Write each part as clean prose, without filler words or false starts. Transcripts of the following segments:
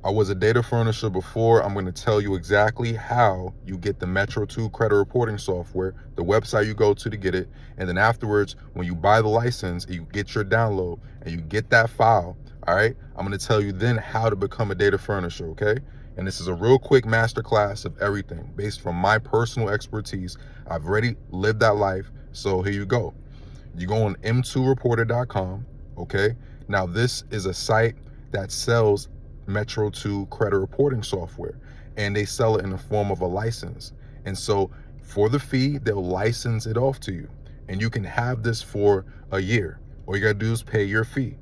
I was a data furnisher before. I'm going to tell you exactly how you get the Metro 2 credit reporting software, the website you go to get it, and then afterwards, when you buy the license, you get your download and you get that file, all right? I'm going to tell you then how to become a data furnisher, okay? And this is a real quick masterclass of everything based from my personal expertise. I've already lived that life, so here you go. You go on m2reporter.com, okay? Now, this is a site that sells Metro 2 credit reporting software, and they sell it in the form of a license. And so for the fee, they'll license it off to you, and you can have this for a year. All you gotta do is pay your fee.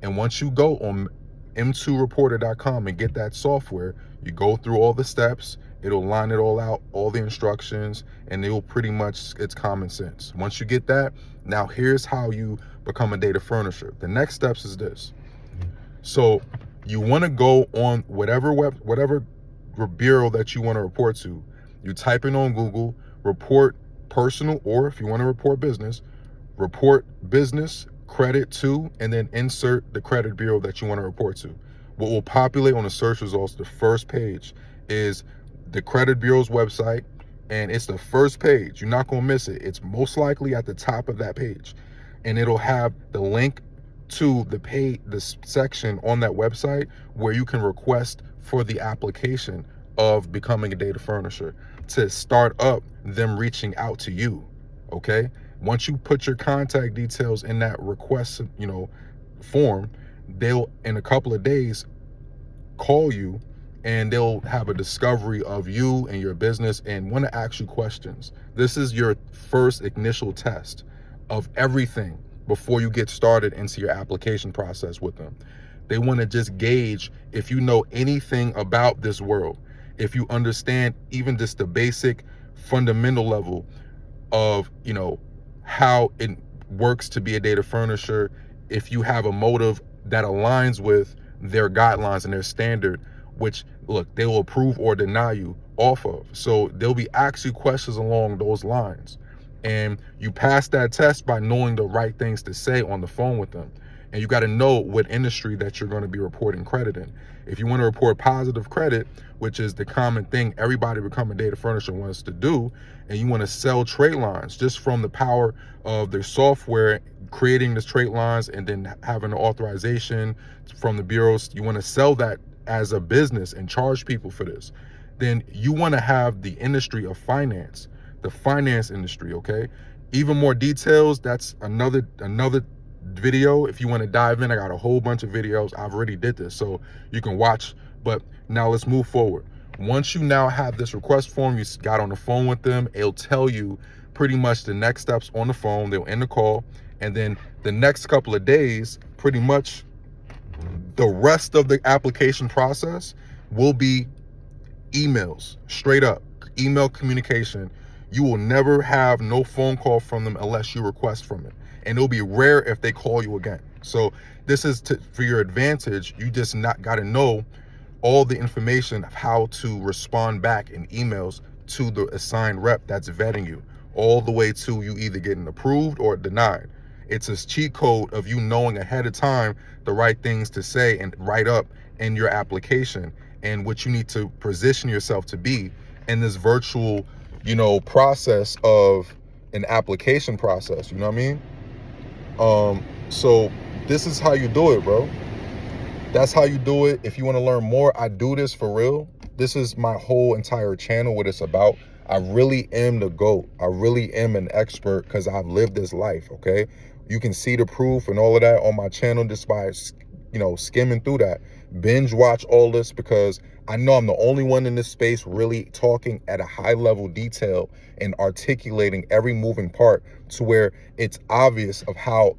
And once you go on m2reporter.com and get that software, you go through all the steps, it'll line it all out, all the instructions, and it'll pretty much, it's common sense. Once you get that, now here's how you become a data furnisher. The next steps is this. So you want to go on whatever bureau that you want to report to. You type in on Google, report personal, or if you want to report business credit to, and then insert the credit bureau that you want to report to. What will populate on the search results, the first page, is the credit bureau's website, and it's the first page. You're not going to miss it. It's most likely at the top of that page, and it'll have the link to the section on that website where you can request for the application of becoming a data furnisher to start up them reaching out to you. Okay, once you put your contact details in that request form, they'll in a couple of days call you, and they'll have a discovery of you and your business and want to ask you questions. This is your first initial test of everything before you get started into your application process with them. They want to just gauge if you know anything about this world, if you understand even just the basic fundamental level of how it works to be a data furnisher, if you have a motive that aligns with their guidelines and their standard, which look, they will approve or deny you off of. So they'll be asking you questions along those lines, and you pass that test by knowing the right things to say on the phone with them. And you got to know what industry that you're going to be reporting credit in. If you want to report positive credit, which is the common thing everybody become a data furnisher wants to do, and you want to sell trade lines just from the power of their software, creating the trade lines and then having the authorization from the bureaus, you want to sell that as a business and charge people for this, then you want to have the industry of finance, the finance industry, okay? Even more details, that's another video. If you want to dive in, I got a whole bunch of videos. I've already did this, so you can watch. But now let's move forward. Once you now have this request form, you got on the phone with them, it'll tell you pretty much the next steps on the phone. They'll end the call, and then the next couple of days, pretty much the rest of the application process will be emails, straight up email communication. You will never have no phone call from them unless you request from it, and it'll be rare if they call you again. So this is for your advantage. You just not got to know all the information of how to respond back in emails to the assigned rep that's vetting you, all the way to you either getting approved or denied. It's a cheat code of you knowing ahead of time the right things to say and write up in your application, and what you need to position yourself to be in this virtual, process of an application process. You know what I mean? So this is how you do it, bro. That's how you do it. If you want to learn more, I do this for real. This is my whole entire channel, what it's about. I really am the GOAT. I really am an expert because I've lived this life, okay? You can see the proof and all of that on my channel just by, skimming through that. Binge watch all this because I know I'm the only one in this space really talking at a high level detail and articulating every moving part to where it's obvious of how,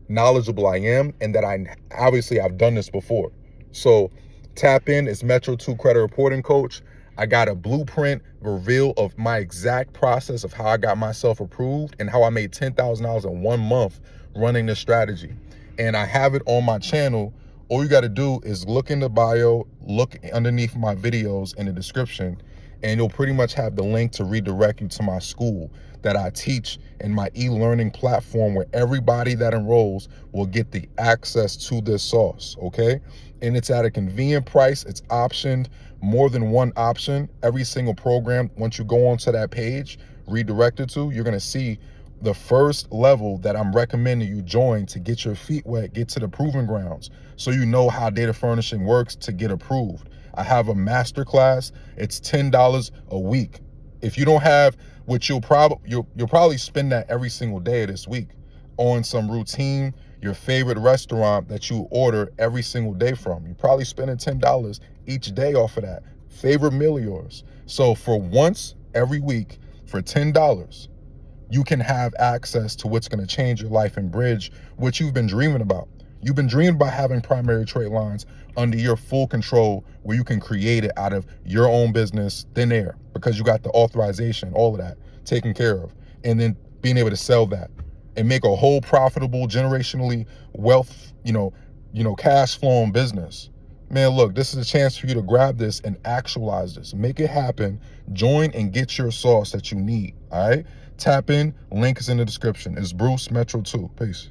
knowledgeable I am, and that I've done this before. So tap in. It's Metro 2 Credit Reporting Coach. I got a blueprint reveal of my exact process of how I got myself approved and how I made $10,000 in 1 month running this strategy. And I have it on my channel. All you got to do is look in the bio, look underneath my videos in the description, and you'll pretty much have the link to redirect you to my school that I teach in my e-learning platform, where everybody that enrolls will get the access to this sauce, okay? and it's at a convenient price. It's optioned, more than one option. Every single program, once you go onto that page, redirected to, you're gonna see the first level that I'm recommending you join to get your feet wet, get to the proving grounds, so you know how data furnishing works to get approved. I have a master class. It's $10 a week. If you don't have, which you'll probably spend that every single day of this week on some routine, your favorite restaurant that you order every single day from. You're probably spending $10 each day off of that favorite meal of yours. So for once every week, for $10, you can have access to what's going to change your life and bridge what you've been dreaming about. You've been dreaming about having primary trade lines under your full control, where you can create it out of your own business, thin air, because you got the authorization, all of that taken care of, and then being able to sell that and make a whole profitable, generationally wealth, cash flowing business. Man, look, this is a chance for you to grab this and actualize this. Make it happen. Join and get your sauce that you need. All right. Tap in. Link is in the description. It's Bruce Metro 2. Peace.